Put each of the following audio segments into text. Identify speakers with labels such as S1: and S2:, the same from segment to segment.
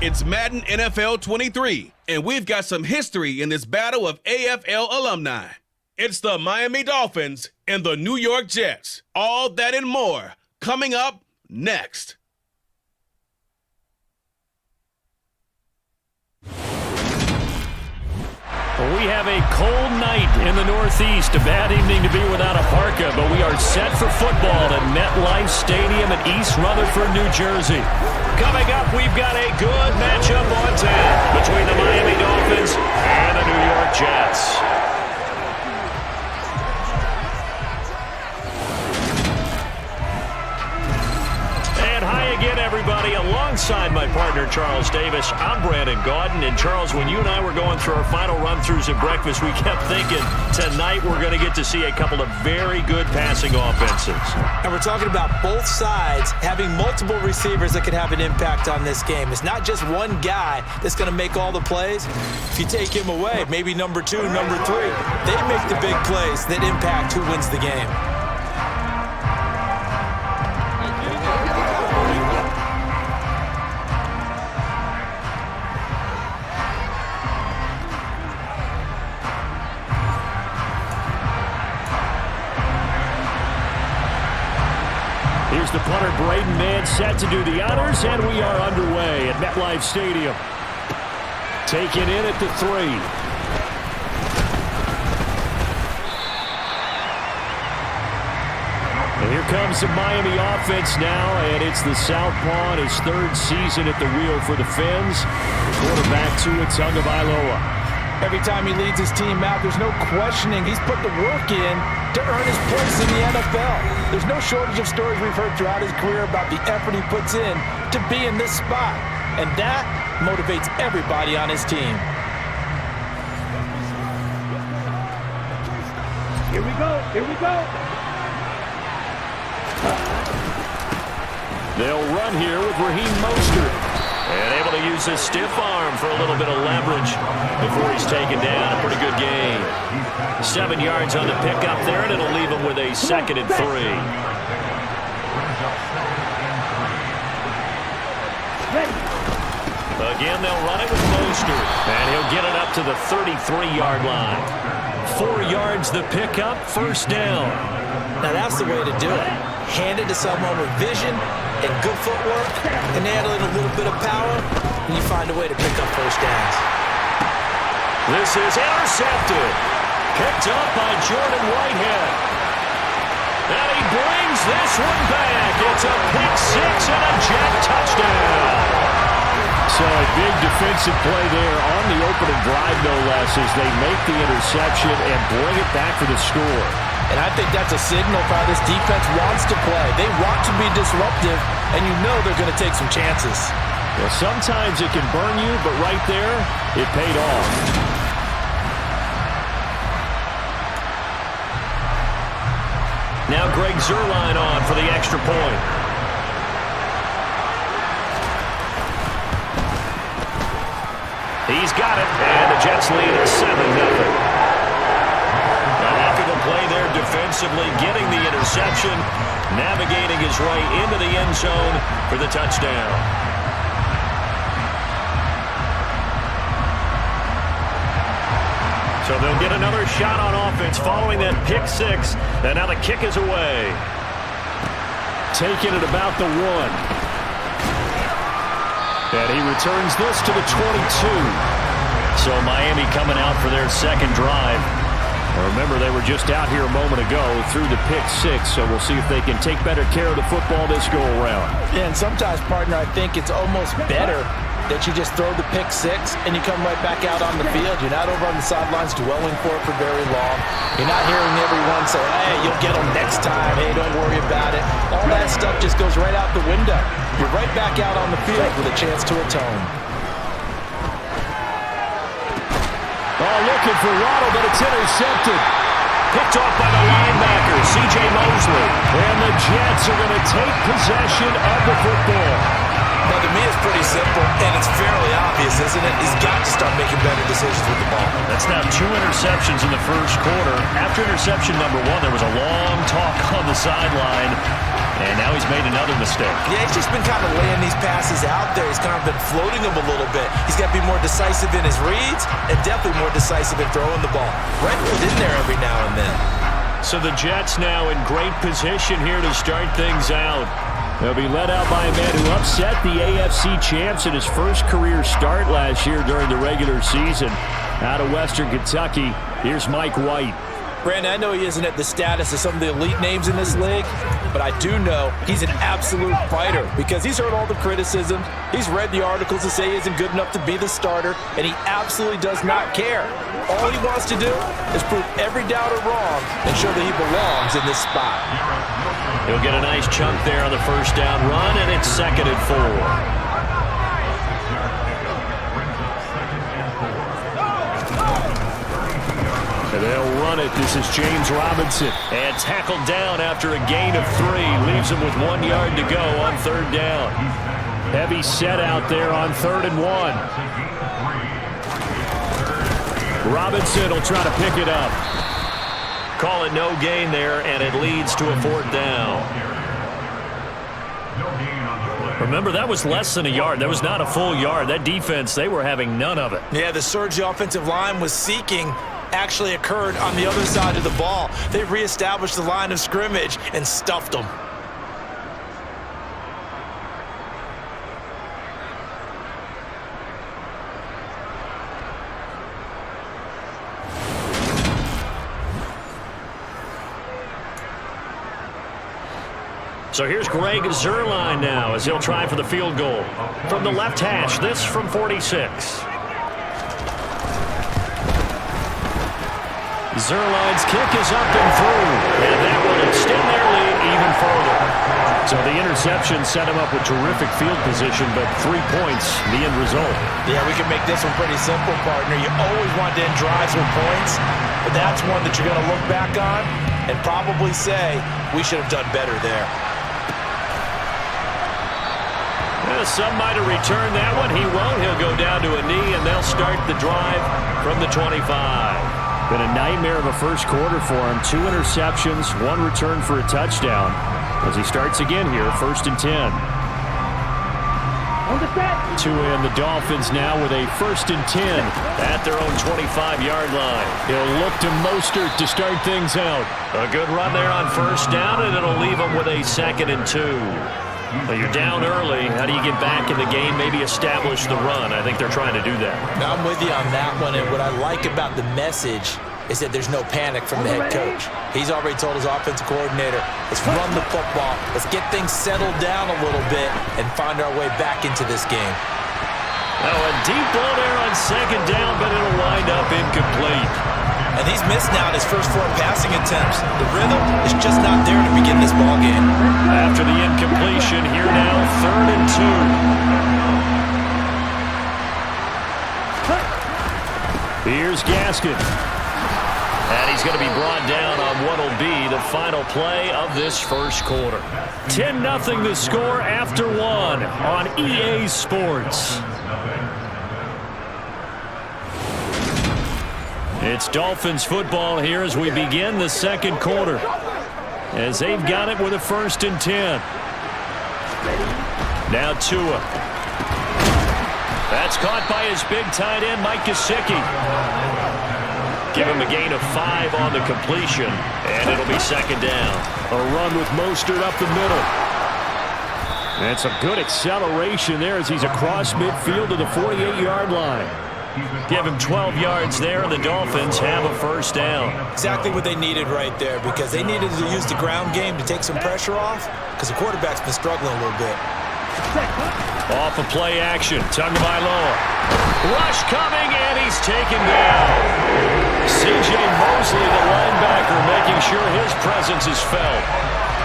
S1: It's Madden NFL 23, and we've got some history in this battle of AFL alumni. It's the Miami Dolphins and the New York Jets. All that and more coming up next.
S2: We have a cold night in the Northeast. A bad evening to be without a parka, but we are set for football at MetLife Stadium in East Rutherford, New Jersey. Coming up, we've got a good matchup on tap between the Miami Dolphins and the New York Jets. Hi again, everybody. Alongside my partner, Charles Davis, I'm Brandon Gaudin. And Charles, when you and I were going through our final run-throughs at breakfast, we kept thinking tonight we're going to get to see a couple of very good passing offenses.
S3: And we're talking about both sides having multiple receivers that can have an impact on this game. It's not just one guy that's going to make all the plays. If you take him away, maybe number 2, number 3, they make the big plays that impact who wins the game.
S2: Here's the punter, Braden Mann, set to do the honors, and we are underway at MetLife Stadium. Taken in at the 3. And here comes the Miami offense now, and it's the southpaw in his 3rd season at the wheel for the Fins. The quarterback to it, Tagovailoa.
S3: Every time he leads his team out, there's no questioning. He's put the work in to earn his place in the NFL. There's no shortage of stories we've heard throughout his career about the effort he puts in to be in this spot. And that motivates everybody on his team.
S4: Here we go. Here we go.
S2: They'll run here with Raheem Mostert. And able to use his stiff arm for a little bit of leverage before he's taken down. A pretty good gain. 7 yards on the pickup there, and it'll leave him with a 2nd and 3. Again, they'll run it with Mostert. And he'll get it up to the 33-yard line. 4 yards the pickup, 1st down.
S3: Now that's the way to do it. Hand it to someone with vision and good footwork, and add in a little bit of power, and you find a way to pick up 1st downs.
S2: This is intercepted. Picked up by Jordan Whitehead. And he brings this one back. It's a pick 6 and a Jet touchdown. So a big defensive play there on the opening drive, no less, as they make the interception and bring it back for the score.
S3: And I think that's a signal for how this defense wants to play. They want to be disruptive, and you know they're going to take some chances.
S2: Well, sometimes it can burn you, but right there, it paid off. Now Greg Zuerlein on for the extra point. He's got it, and the Jets lead at 7-0. Play there defensively, getting the interception, navigating his way into the end zone for the touchdown. So they'll get another shot on offense following that pick 6, and now the kick is away. Taking it about the 1. And he returns this to the 22. So Miami coming out for their 2nd drive. Remember, they were just out here a moment ago through the pick 6, so we'll see if they can take better care of the football this go-around.
S3: Yeah, and sometimes, partner, I think it's almost better that you just throw the pick 6 and you come right back out on the field. You're not over on the sidelines dwelling for it for very long. You're not hearing everyone say, hey, you'll get them next time. Hey, don't worry about it. All that stuff just goes right out the window. You're right back out on the field with a chance to atone.
S2: Oh, looking for Waddle, but it's intercepted. Picked off by the linebacker, C.J. Mosley. And the Jets are going to take possession of the football.
S3: Now, to me, it's pretty simple, and it's fairly obvious, isn't it? He's got to start making better decisions with the ball.
S2: That's now 2 interceptions in the 1st quarter. After interception number 1, there was a long talk on the sideline. And now he's made another mistake.
S3: Yeah, he's just been kind of laying these passes out there. He's kind of been floating them a little bit. He's got to be more decisive in his reads and definitely more decisive in throwing the ball. Right in there every now and then.
S2: So the Jets now in great position here to start things out. They'll be led out by a man who upset the AFC champs in his first career start last year during the regular season. Out of Western Kentucky, here's Mike White.
S3: Brandon, I know he isn't at the status of some of the elite names in this league, but I do know he's an absolute fighter because he's heard all the criticism. He's read the articles that say he isn't good enough to be the starter, and he absolutely does not care. All he wants to do is prove every doubter wrong and show that he belongs in this spot.
S2: He'll get a nice chunk there on the first down run, and it's 2nd and 4. They'll run it. This is James Robinson. And tackled down after a gain of 3. Leaves him with 1 yard to go on 3rd down. Heavy set out there on 3rd and 1. Robinson will try to pick it up. Call it no gain there, and it leads to a 4th down. Remember, that was less than a yard. That was not a full yard. That defense, they were having none of it.
S3: Yeah, the surge the offensive line was seeking actually occurred on the other side of the ball. They reestablished the line of scrimmage and stuffed them.
S2: So here's Greg Zuerlein now as he'll try for the field goal. From the left hash, this from 46. Zuerlein's kick is up and through, and that will extend their lead even further. So the interception set him up with terrific field position, but 3 points, the end result.
S3: Yeah, we can make this one pretty simple, partner. You always want to end drives with points, but that's one that you're going to look back on and probably say, we should have done better there.
S2: Some might have returned that one. He won't. He'll go down to a knee, and they'll start the drive from the 25. Been a nightmare of a first quarter for him. 2 interceptions, 1 return for a touchdown. As he starts again here, 1st and 10. Tua and the Dolphins now with a 1st and 10 at their own 25-yard line. He'll look to Mostert to start things out. A good run there on 1st down, and it'll leave him with a 2nd and 2. Well, you're down early. How do you get back in the game, maybe establish the run? I think they're trying to do that.
S3: Now, I'm with you on that one, and what I like about the message is that there's no panic from the head coach. He's already told his offensive coordinator, let's run the football, let's get things settled down a little bit and find our way back into this game.
S2: Now, a deep blow there on 2nd down, but it'll wind up incomplete.
S3: And he's missed now his first 4 passing attempts. The rhythm is just not there to begin this ball game.
S2: After the incompletion, here now, 3rd and 2. Here's Gaskin. And he's going to be brought down on what will be the final play of this first quarter. 10-0 the score after 1 on EA Sports. It's Dolphins football here as we begin the second quarter. As they've got it with a 1st and 10. Now Tua. That's caught by his big tight end, Mike Gesicki. Give him a gain of 5 on the completion, and it'll be 2nd down. A run with Mostert up the middle. And some good acceleration there as he's across midfield to the 48-yard line. Give him 12 yards there, and the Dolphins have a 1st down.
S3: Exactly what they needed right there, because they needed to use the ground game to take some pressure off, because the quarterback's been struggling a little bit.
S2: Off of play action, Tagovailoa. Rush coming, and he's taken down. C.J. Mosley, the linebacker, making sure his presence is felt.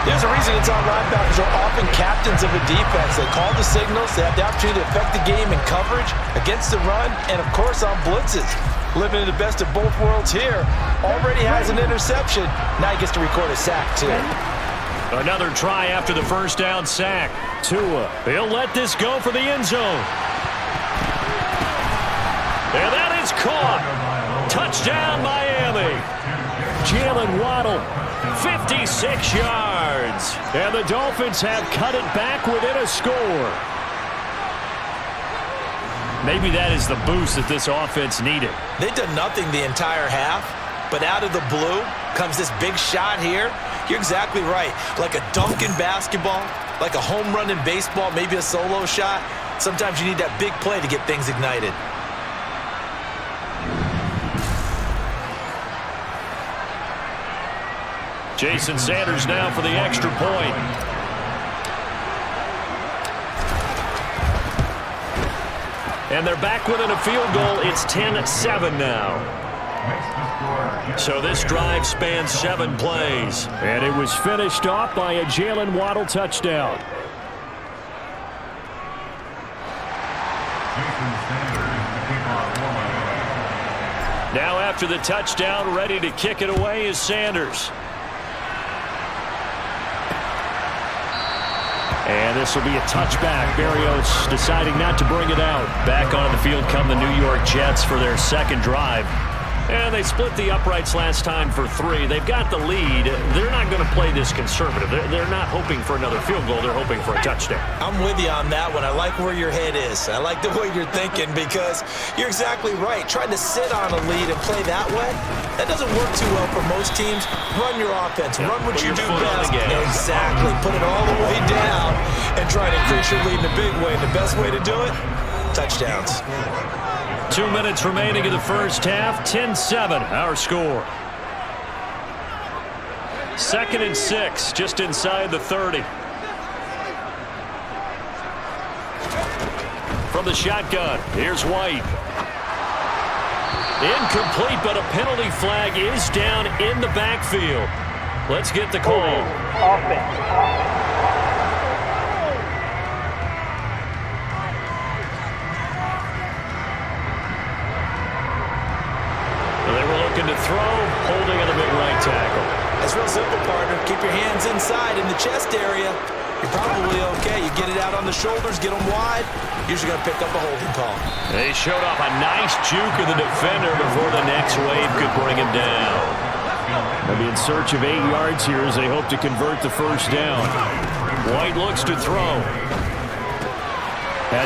S3: There's a reason inside linebackers are often captains of a defense. They call the signals. They have the opportunity to affect the game in coverage, against the run, and, of course, on blitzes. Living in the best of both worlds here. Already has an interception. Now he gets to record a sack, too.
S2: Another try after the 1st down sack. Tua, he'll let this go for the end zone. And that is caught. Touchdown, Miami. Jalen Waddle, 50 56 yards. And the Dolphins have cut it back within a score. Maybe that is the boost that this offense needed.
S3: They've done nothing the entire half, but out of the blue comes this big shot here. You're exactly right. Like a dunk in basketball, like a home run in baseball, maybe a solo shot. Sometimes you need that big play to get things ignited.
S2: Jason Sanders now for the extra point. And they're back within a field goal. It's 10-7 now. So this drive spans 7 plays. And it was finished off by a Jalen Waddle touchdown. Now after the touchdown, ready to kick it away is Sanders. And this will be a touchback. Berrios deciding not to bring it out. Back on the field come the New York Jets for their second drive. And they split the uprights last time for 3. They've got the lead. They're not going to play this conservative. They're not hoping for another field goal. They're hoping for a touchdown.
S3: I'm with you on that one. I like where your head is. I like the way you're thinking because you're exactly right. Trying to sit on a lead and play that way, that doesn't work too well for most teams. Run your offense. Run what you do best. Exactly. Put it all the way down and try to increase your lead in a big way. And the best way to do it, touchdowns.
S2: 2 minutes remaining in the first half. 10-7, our score. 2nd and 6, just inside the 30. From the shotgun, here's White. Incomplete, but a penalty flag is down in the backfield. Let's get the call.
S4: Offense.
S2: They were looking to throw, holding on the big right tackle.
S3: That's real simple, partner. Keep your hands inside in the chest area. You're probably okay. You get it out on the shoulders, get them wide. Usually going to pick up a holding call.
S2: They showed off a nice juke of the defender before the next wave could bring him down. They'll be in search of 8 yards here as they hope to convert the first down. White looks to throw. He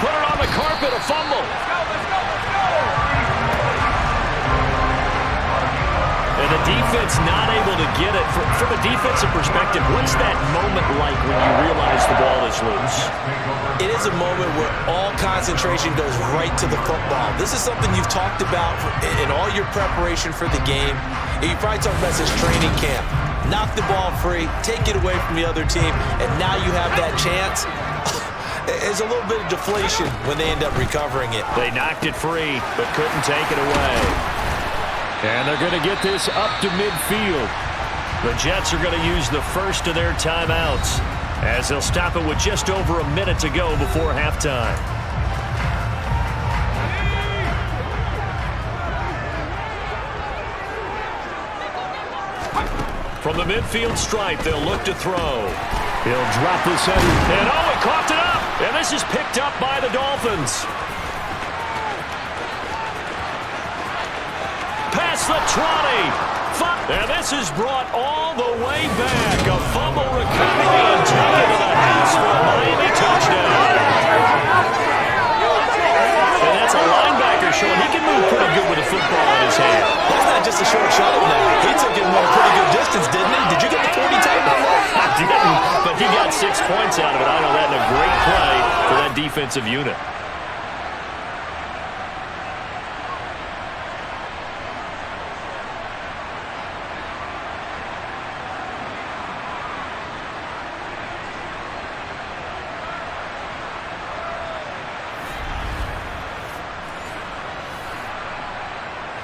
S2: put it on the carpet, a fumble. And the defense not able to get it. From a defensive perspective, what's that moment like when you realize the ball is loose?
S3: It is a moment where all concentration goes right to the football. This is something you've talked about in all your preparation for the game. You probably talked about this training camp. Knock the ball free, take it away from the other team, and now you have that chance. There's a little bit of deflation when they end up recovering it.
S2: They knocked it free, but couldn't take it away. And they're going to get this up to midfield. The Jets are going to use the first of their timeouts as they'll stop it with just over a minute to go before halftime. From the midfield stripe, they'll look to throw. He'll drop this header. And he coughed it up. And this is picked up by the Dolphins. Pass the trolley. And this is brought all the way back. A fumble recovery and taken to the house for a Miami touchdown. And that's a linebacker showing he can move pretty good with a football in his hand.
S3: That's not just a short shuttle now. He took him a pretty good distance, didn't he? Did you get the 40 tape on that?
S2: I didn't, but he got 6 points out of it. I know that in a great play for that defensive unit.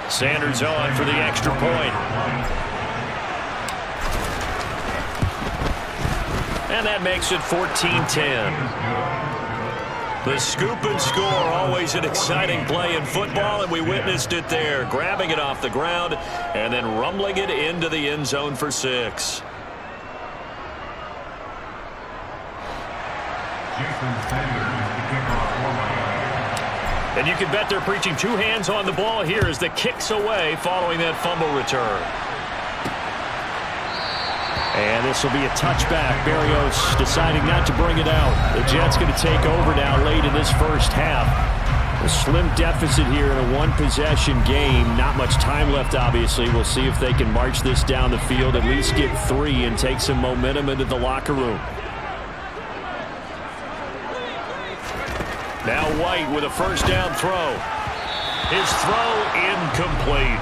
S2: Sanders on for the extra point. And that makes it 14-10. The scoop and score, always an exciting play in football, and we witnessed it there, grabbing it off the ground and then rumbling it into the end zone for 6. And you can bet they're preaching 2 hands on the ball here as the kick's away following that fumble return. And this will be a touchback. Berrios deciding not to bring it out. The Jets going to take over now late in this first half. A slim deficit here in a one-possession game. Not much time left, obviously. We'll see if they can march this down the field, at least get 3, and take some momentum into the locker room. Now White with a first down throw. His throw incomplete.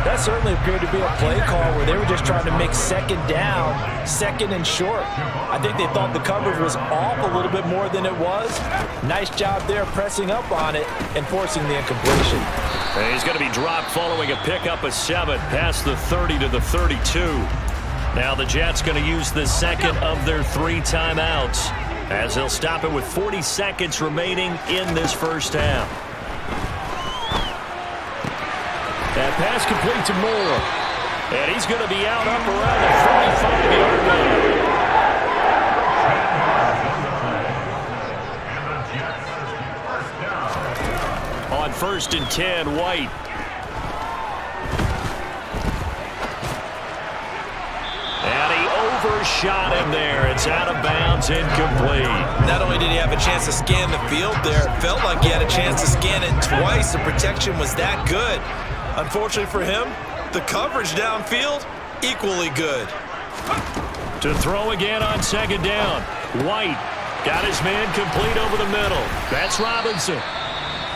S3: That certainly appeared to be a play call where they were just trying to make second down, second and short. I think they thought the coverage was off a little bit more than it was. Nice job there pressing up on it and forcing the incompletion.
S2: And he's going to be dropped following a pickup of 7 past the 30 to the 32. Now the Jets going to use the second of their 3 timeouts as they'll stop it with 40 seconds remaining in this first half. That pass complete to Moore. And he's going to be out up around the 45-yard line. On 1st and 10, White. And he overshot him there. It's out of bounds, incomplete.
S3: Not only did he have a chance to scan the field there, it felt like he had a chance to scan it twice. The protection was that good. Unfortunately for him, the coverage downfield, equally good.
S2: To throw again on 2nd down. White got his man complete over the middle. That's Robinson.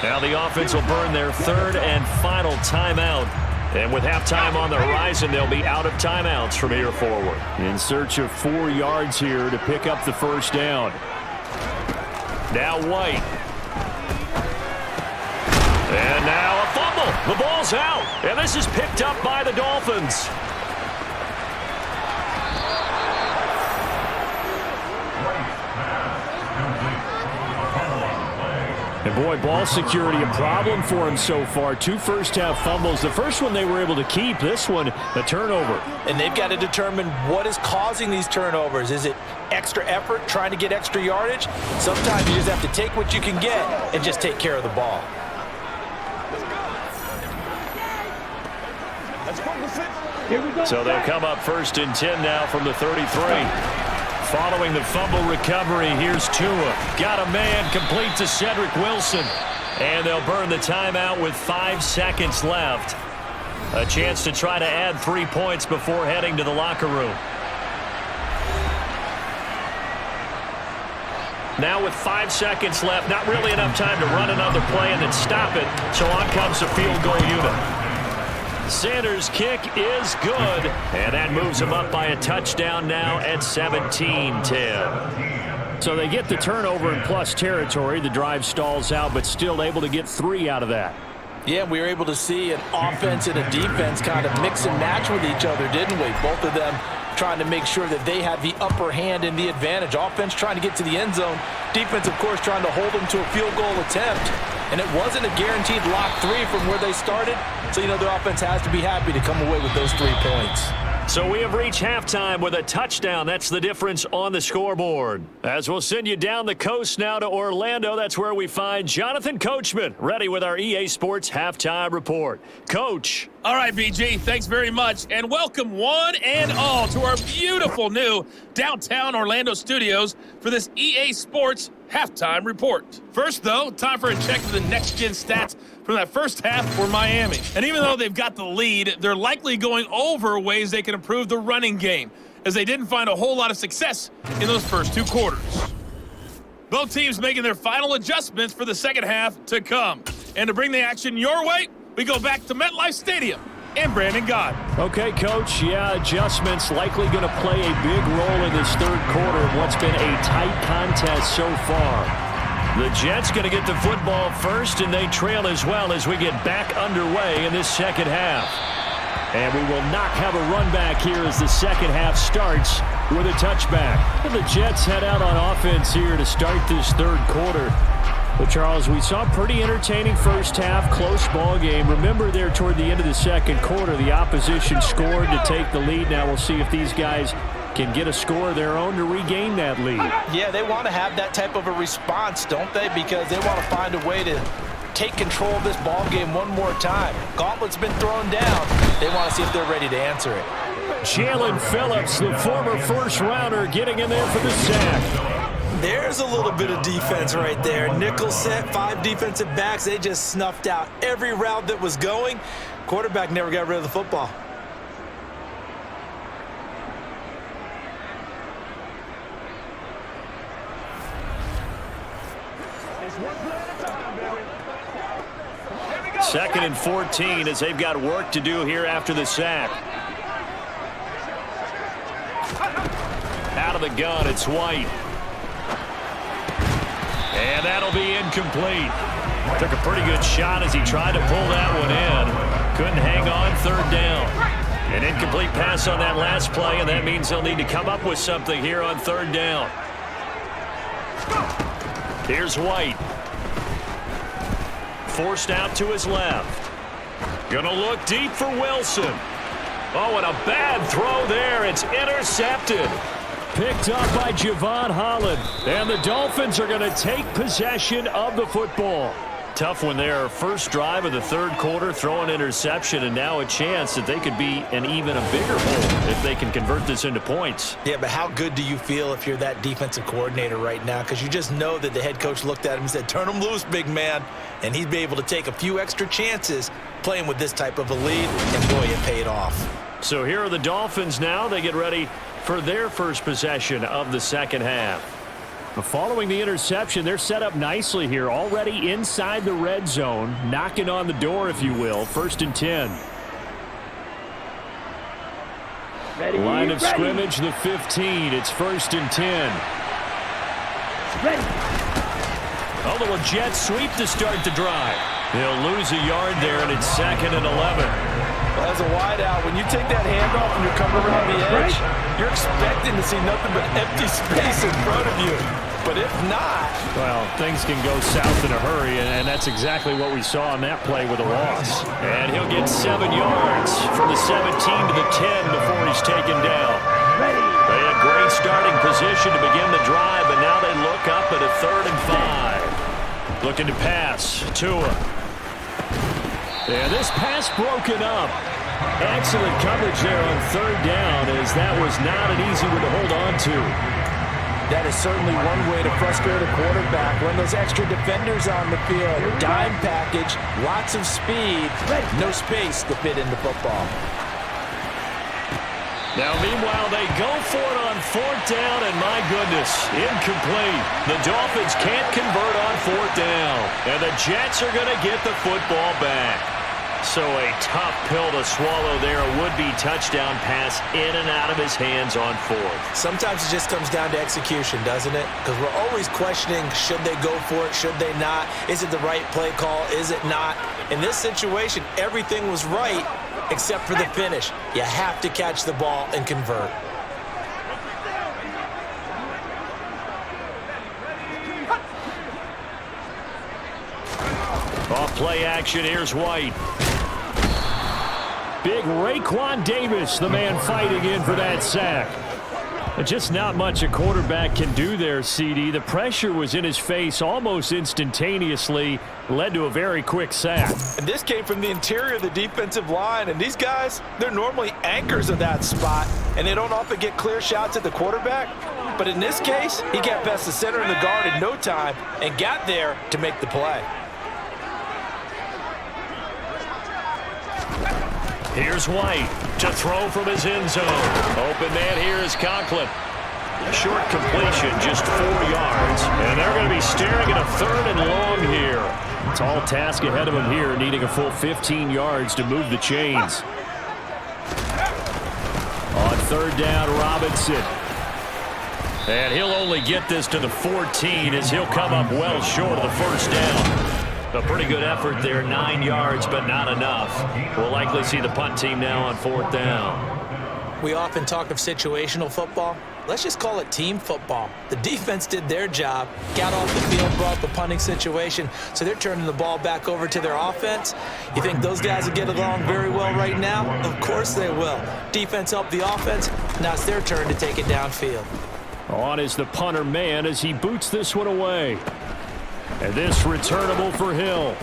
S2: Now the offense will burn their 3rd and final timeout. And with halftime on the horizon, they'll be out of timeouts from here forward. In search of 4 yards here to pick up the first down. Now White. And now a fumble. The ball's out. And this is picked up by the Dolphins. And boy, ball security a problem for him so far. 2 first-half fumbles. The first one they were able to keep. This one, a turnover.
S3: And they've got to determine what is causing these turnovers. Is it extra effort, trying to get extra yardage? Sometimes you just have to take what you can get and just take care of the ball.
S2: So they'll come up 1st and 10 now from the 33. Following the fumble recovery, here's Tua. Got a man complete to Cedric Wilson. And they'll burn the timeout with 5 seconds left. A chance to try to add 3 points before heading to the locker room. Now with 5 seconds left, not really enough time to run another play and then stop it. So on comes the field goal unit. Sanders' kick is good, and that moves him up by a touchdown now at 17-10. So they get the turnover in plus territory. The drive stalls out, but still able to get 3 out of that.
S3: Yeah, we were able to see an offense and a defense kind of mix and match with each other, didn't we? Both of them trying to make sure that they had the upper hand and the advantage. Offense trying to get to the end zone. Defense, of course, trying to hold them to a field goal attempt. And it wasn't a guaranteed lock 3 from where they started. So, you know, the offense has to be happy to come away with those 3 points.
S2: So we have reached halftime with a touchdown. That's the difference on the scoreboard. As we'll send you down the coast now to Orlando, that's where we find Jonathan Coachman, ready with our EA Sports Halftime Report. Coach.
S5: All right, BG, thanks very much. And welcome one and all to our beautiful new downtown Orlando studios for this EA Sports Halftime Report. First, though, time for a check of the next-gen stats from that first half for Miami. And even though they've got the lead, they're likely going over ways they can improve the running game, as they didn't find a whole lot of success in those first 2 quarters. Both teams making their final adjustments for the second half to come. And to bring the action your way, we go back to MetLife Stadium and Brandon Gott.
S2: Okay, Coach. Yeah, adjustments likely going to play a big role in this 3rd quarter of what's been a tight contest so far. The Jets going to get the football first, and they trail as well as we get back underway in this second half. And we will not have a run back here as the second half starts with a touchback. The Jets head out on offense here to start this 3rd quarter. But, Charles, we saw a pretty entertaining first half, close ball game. Remember there toward the end of the 2nd quarter, the opposition scored to take the lead. Now we'll see if these guys can get a score of their own to regain that lead.
S3: Yeah, they want to have that type of a response, don't they? Because they want to find a way to take control of this ball game one more time. Gauntlet's been thrown down. They want to see if they're ready to answer it.
S2: Jalen Phillips, the former first-rounder, getting in there for the sack.
S3: There's a little bit of defense right there. Nickel set, 5 defensive backs. They just snuffed out every route that was going. Quarterback never got rid of the football.
S2: Second and 14 as they've got work to do here after the sack. Out of the gun, it's White. And that'll be incomplete. Took a pretty good shot as he tried to pull that one in. Couldn't hang on, third down. An incomplete pass on that last play, and that means they'll need to come up with something here on third down. Here's White. Forced out to his left. Gonna look deep for Wilson. Oh, and a bad throw there. It's intercepted. Picked up by Javon Holland. And the Dolphins are going to take possession of the football. Tough one there. First drive of the third quarter, throw an interception, and now a chance that they could be in even a bigger hole if they can convert this into points.
S3: Yeah, but how good do you feel if you're that defensive coordinator right now? Because you just know that the head coach looked at him and said, turn him loose, big man. And he'd be able to take a few extra chances playing with this type of a lead, and boy, it paid off.
S2: So here are the Dolphins now. They get ready for their first possession of the second half. Following the interception, they're set up nicely here, already inside the red zone, knocking on the door, if you will. First and 10. Line of scrimmage, the 15. It's first and 10. A little jet sweep to start the drive. He'll lose a yard there, and it's second and 11.
S3: Well, as a wideout, when you take that handoff and you come around the edge, you're expecting to see nothing but empty space in front of you. But if not...
S2: Well, things can go south in a hurry, and that's exactly what we saw on that play with a loss. And he'll get 7 yards from the 17 to the 10 before he's taken down. They had great starting position to begin the drive, but now they look up at a 3rd and 5. Looking to pass. Tua. And this pass broken up. Excellent coverage there on 3rd down, as that was not an easy one to hold on to.
S3: That is certainly one way to frustrate a quarterback. Run those extra defenders on the field. Dime package, lots of speed, no space to fit into football.
S2: Now, meanwhile, they go for it on 4th down, and my goodness, incomplete. The Dolphins can't convert on 4th down, and the Jets are going to get the football back. So a tough pill to swallow there. A would-be touchdown pass in and out of his hands on 4th.
S3: Sometimes it just comes down to execution, doesn't it? Because we're always questioning, should they go for it, should they not? Is it the right play call, is it not? In this situation, everything was right except for the finish. You have to catch the ball and convert.
S2: Off play action, here's White. Big Raekwon Davis, the man fighting in for that sack. But just not much a quarterback can do there, CD. The pressure was in his face almost instantaneously, led to a very quick sack.
S3: And this came from the interior of the defensive line, and these guys, they're normally anchors of that spot, and they don't often get clear shots at the quarterback. But in this case, he got past the center and the guard in no time and got there to make the play.
S2: Here's White to throw from his end zone. Open man here is Conklin. Short completion, just 4 yards. And they're going to be staring at a 3rd and long here. Tall task ahead of him here, needing a full 15 yards to move the chains. On 3rd down, Robinson. And he'll only get this to the 14 as he'll come up well short of the 1st down. A pretty good effort there, 9 yards, but not enough. We'll likely see the punt team now on 4th down.
S3: We often talk of situational football. Let's just call it team football. The defense did their job, got off the field, brought the punting situation, so they're turning the ball back over to their offense. You think those guys will get along very well right now? Of course they will. Defense helped the offense. Now it's their turn to take it downfield.
S2: On is the punter man as he boots this one away. And this returnable for Hill.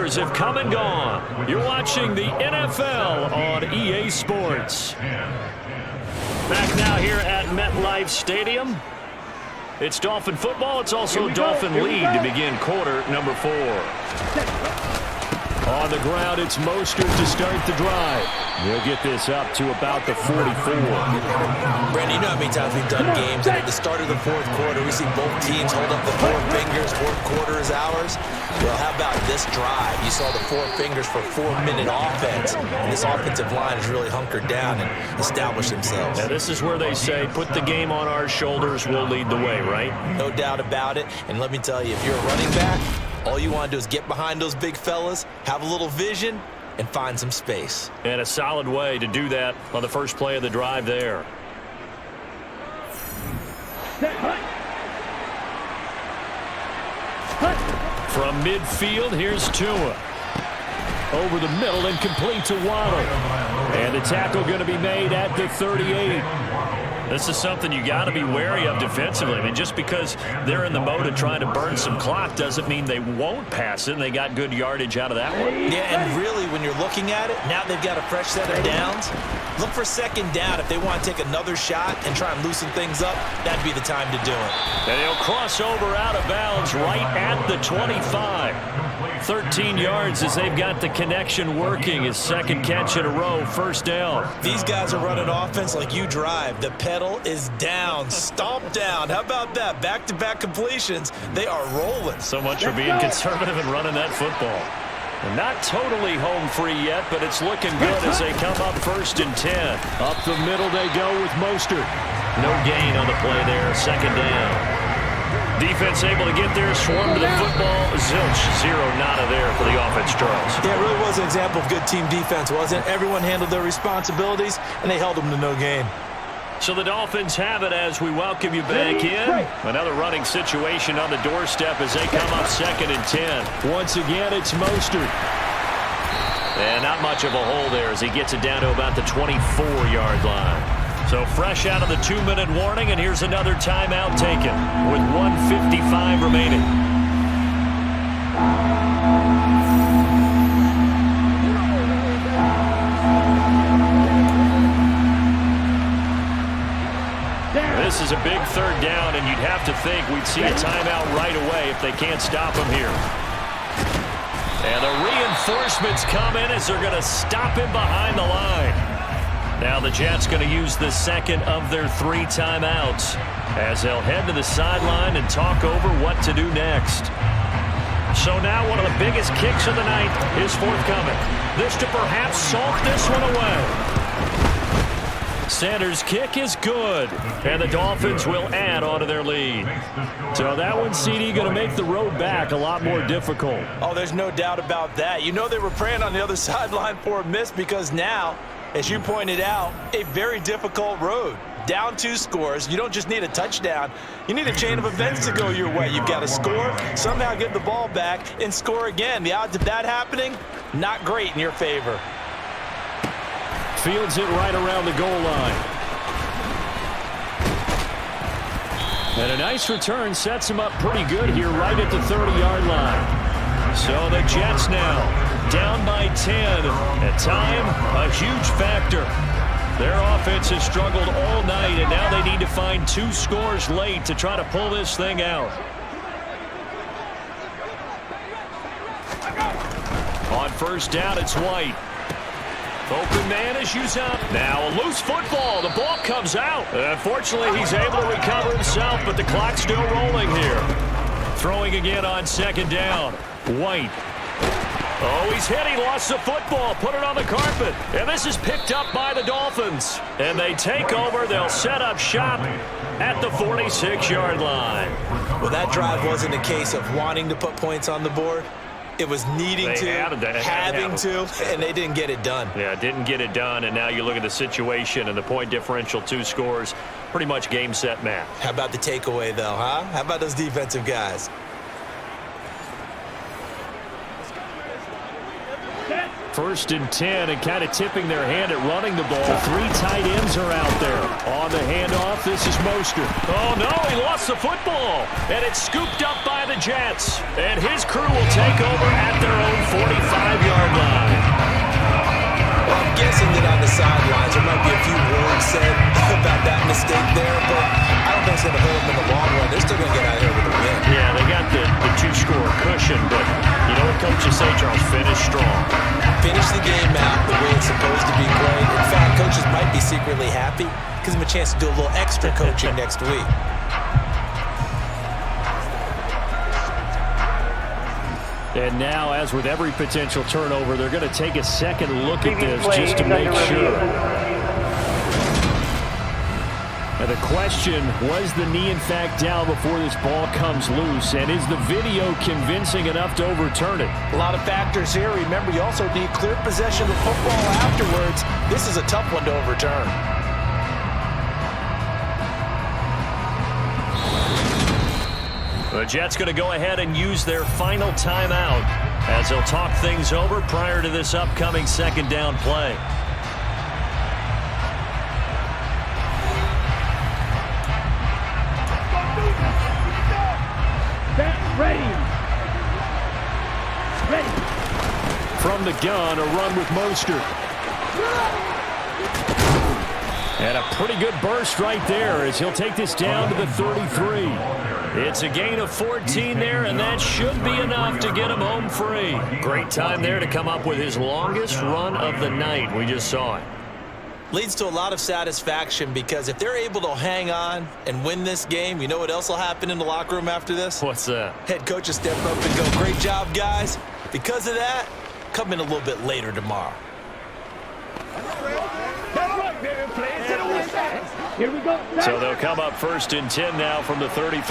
S2: starters have come and gone. You're watching the NFL on EA Sports. Back now here at MetLife Stadium. It's Dolphin football. It's also Dolphin lead to begin quarter number 4. On the ground, it's Mostert to start the drive. He'll get this up to about the 44.
S3: Brandon, you know how many times we've done games, and at the start of the fourth quarter, we see both teams hold up the 4 fingers, fourth quarter is ours. Well, how about this drive? You saw the 4 fingers for 4-minute offense, and this offensive line has really hunkered down and established themselves.
S2: Now, this is where they say, put the game on our shoulders, we'll lead the way, right?
S3: No doubt about it, and let me tell you, if you're a running back, all you want to do is get behind those big fellas, have a little vision, and find some space.
S2: And a solid way to do that on the first play of the drive there. From midfield, here's Tua. Over the middle and complete to Waddle. And the tackle going to be made at the 38. This is something you got to be wary of defensively. I mean, just because they're in the mode of trying to burn some clock doesn't mean they won't pass it, and they got good yardage out of that one.
S3: Yeah, and really, when you're looking at it, now they've got a fresh set of downs. Look for second down if they want to take another shot and try and loosen things up. That'd be the time to do it.
S2: And he'll cross over out of bounds right at the 25. 13 yards as they've got the connection working. His second catch in a row, first down.
S3: These guys are running offense like you drive. The pedal is down, stomp down. How about that? Back-to-back completions. They are rolling.
S2: So much for being conservative and running that football. And not totally home free yet, but it's looking good as they come up 1st and 10. Up the middle they go with Mostert. No gain on the play there, second down. Defense able to get there, swarm to the football. Zilch, 0 nada there for the offense, Charles.
S3: Yeah, it really was an example of good team defense, wasn't it? Everyone handled their responsibilities, and they held them to no gain.
S2: So the Dolphins have it as we welcome you back in. Another running situation on the doorstep as they come up 2nd and 10. Once again, it's Mostert. And not much of a hole there as he gets it down to about the 24-yard line. So fresh out of the 2-minute warning, and here's another timeout taken with 1:55 remaining. This is a big 3rd down, and you'd have to think we'd see a timeout right away if they can't stop him here. And the reinforcements come in as they're going to stop him behind the line. Now the Jets going to use the second of their 3 timeouts as they'll head to the sideline and talk over what to do next. So now one of the biggest kicks of the night is forthcoming. This to perhaps salt this one away. Sanders' kick is good, and the Dolphins will add on to their lead. So that one, CD, going to make the road back a lot more difficult.
S3: Oh, there's no doubt about that. You know they were praying on the other sideline for a miss because now, as you pointed out, a very difficult road. Down 2 scores. You don't just need a touchdown. You need a chain of events to go your way. You've got to score, somehow get the ball back, and score again. The odds of that happening, not great in your favor.
S2: Fields it right around the goal line. And a nice return sets him up pretty good here right at the 30-yard line. So the Jets now down by 10. At time, a huge factor. Their offense has struggled all night, and now they need to find 2 scores late to try to pull this thing out. On first down, it's White. Open man issues up. Now a loose football. The ball comes out. Unfortunately, he's able to recover himself, but the clock's still rolling here. Throwing again on 2nd down. White. Oh, he's hit. He lost the football. Put it on the carpet. And this is picked up by the Dolphins. And they take over. They'll set up shop at the 46-yard line.
S3: Well, that drive wasn't a case of wanting to put points on the board. It was needing to, having to, and they didn't get it done.
S2: Yeah, didn't get it done, and now you look at the situation and the point differential, 2 scores, pretty much game, set, match.
S3: How about the takeaway, though, huh? How about those defensive guys?
S2: 1st and 10 and kind of tipping their hand at running the ball. 3 tight ends are out there. On the handoff, this is Mostert. Oh, no, he lost the football. And it's scooped up by the Jets. And his crew will take over at their own 45-yard line.
S3: Well, I'm guessing that on the sidelines there might be a few words said about that mistake there, but I don't think it's going to hurt them in the long run. They're still going to get out of here with a win.
S2: Yeah, they got the 2-score cushion, but you know what coaches say, Charles? Finish strong.
S3: Finish the game out the way it's supposed to be played. In fact, coaches might be secretly happy. Gives them a chance to do a little extra coaching next week.
S2: And now, as with every potential turnover, they're going to take a second look at this just to make sure. Now the question, was the knee in fact down before this ball comes loose? And is the video convincing enough to overturn it?
S3: A lot of factors here. Remember, you also need clear possession of the football afterwards. This is a tough one to overturn.
S2: The Jets going to go ahead and use their final timeout as they'll talk things over prior to this upcoming 2nd down play. From the gun, a run with Mostert. And a pretty good burst right there as he'll take this down to the 33. It's a gain of 14 there, and that should be enough to get him home free. Great time there to come up with his longest run of the night. We just saw it.
S3: Leads to a lot of satisfaction because if they're able to hang on and win this game, you know what else will happen in the locker room after this?
S2: What's that?
S3: Head coach will step up and go, great job, guys. Because of that, come in a little bit later tomorrow.
S4: Here we go.
S2: So they'll come up 1st and 10 now from the 33.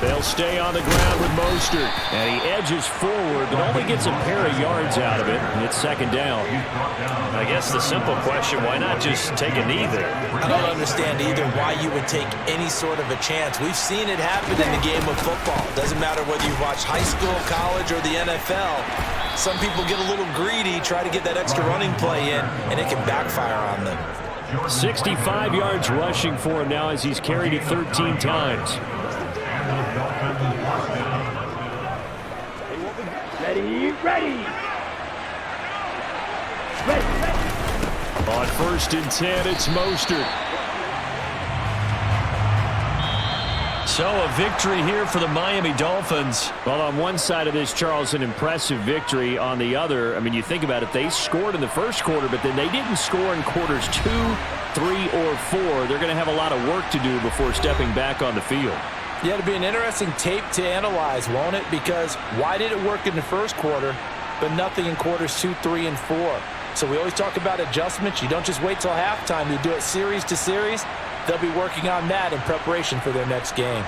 S2: They'll stay on the ground with Mostert. And he edges forward, but only gets a pair of yards out of it. And it's 2nd down. I guess the simple question, why not just take a knee there?
S3: I don't understand either why you would take any sort of a chance. We've seen it happen in the game of football. Doesn't matter whether you watch high school, college, or the NFL. Some people get a little greedy, try to get that extra running play in, and it can backfire on them.
S2: 65 yards rushing for him now as he's carried it 13 times.
S4: Ready.
S2: On 1st and 10, it's Mostert. So a victory here for the Miami Dolphins. Well, on one side of this, Charles, an impressive victory. On the other, I mean, you think about it, they scored in the 1st quarter, but then they didn't score in quarters 2, 3, or 4. They're going to have a lot of work to do before stepping back on the field.
S3: Yeah, it'll be an interesting tape to analyze, won't it? Because why did it work in the 1st quarter, but nothing in quarters 2, 3, and 4? So we always talk about adjustments. You don't just wait till halftime. You do it series to series. They'll be working on that in preparation for their next game.